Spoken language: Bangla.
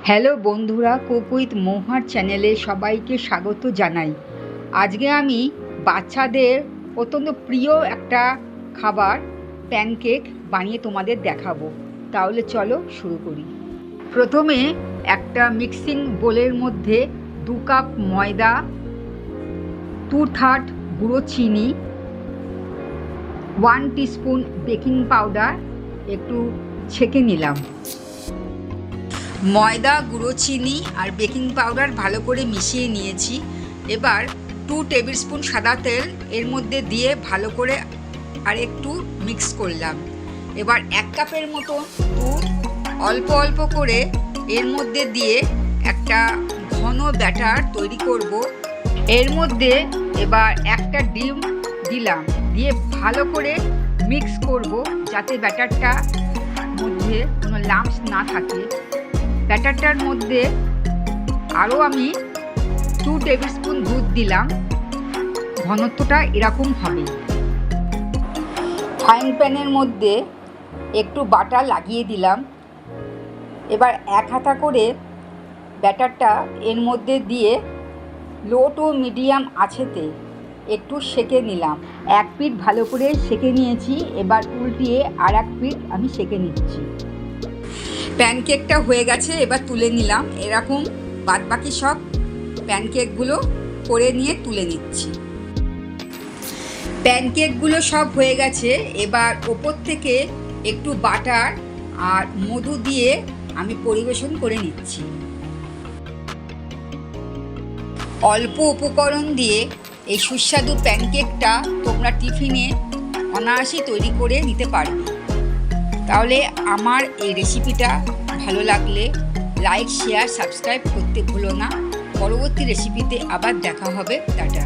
হ্যালো বন্ধুরা, কুক উইথ মহুয়ার চ্যানেলে সবাইকে স্বাগত জানাই। আজকে আমি বাচ্চাদের অত্যন্ত প্রিয় একটা খাবার প্যানকেক বানিয়ে তোমাদের দেখাবো। তাহলে চলো শুরু করি। প্রথমে একটা মিক্সিং বোলের মধ্যে 2 কাপ ময়দা, 2/3 গুঁড়ো চিনি, 1 টিস্পুন বেকিং পাউডার একটু ছেঁকে নিলাম। ময়দা, গুঁড়ো চিনি আর বেকিং পাউডার ভালো করে মিশিয়ে নিয়েছি। এবার 2 টেবিল স্পুন সাদা তেল এর মধ্যে দিয়ে ভালো করে আর একটু মিক্স করলাম। এবার 1 কাপের মতো দুধ অল্প অল্প করে এর মধ্যে দিয়ে একটা ঘন ব্যাটার তৈরি করব। এর মধ্যে এবার একটা ডিম দিলাম, দিয়ে ভালো করে মিক্স করব যাতে ব্যাটারটা মধ্যে কোনো লাম্পস না থাকে। ব্যাটারটার মধ্যে আরও আমি 2 টেবিল স্পুন দুধ দিলাম। ঘনত্বটা এরকম হবে। ফ্রাইং প্যানের মধ্যে একটু বাটার লাগিয়ে দিলাম। এবার 1 হাতা করে ব্যাটারটা এর মধ্যে দিয়ে লো টু মিডিয়াম আঁচেতে একটু সেঁকে নিলাম। 1 পিঠ ভালো করে সেঁকে নিয়েছি। এবার উল্টিয়ে আর 1 পিঠ আমি সেঁকে নিচ্ছি। প্যানকেকটা হয়ে গেছে, এবার তুলে নিলাম। এরকম বাদবাকি সব প্যানকেকগুলো করে নিয়ে তুলে নিচ্ছি। প্যানকেকগুলো সব হয়ে গেছে। এবার ওপর থেকে একটু বাটার আর মধু দিয়ে আমি পরিবেশন করে নিচ্ছি। অল্প উপকরণ দিয়ে এই সুস্বাদু প্যানকেকটা তোমরা টিফিনে অনায়াসে তৈরি করে নিতে পারবে। তাহলে আমার এই রেসিপিটা ভালো লাগলে লাইক, শেয়ার, সাবস্ক্রাইব করতে ভুলো না। পরবর্তী রেসিপিতে আবার দেখা হবে। টাটা।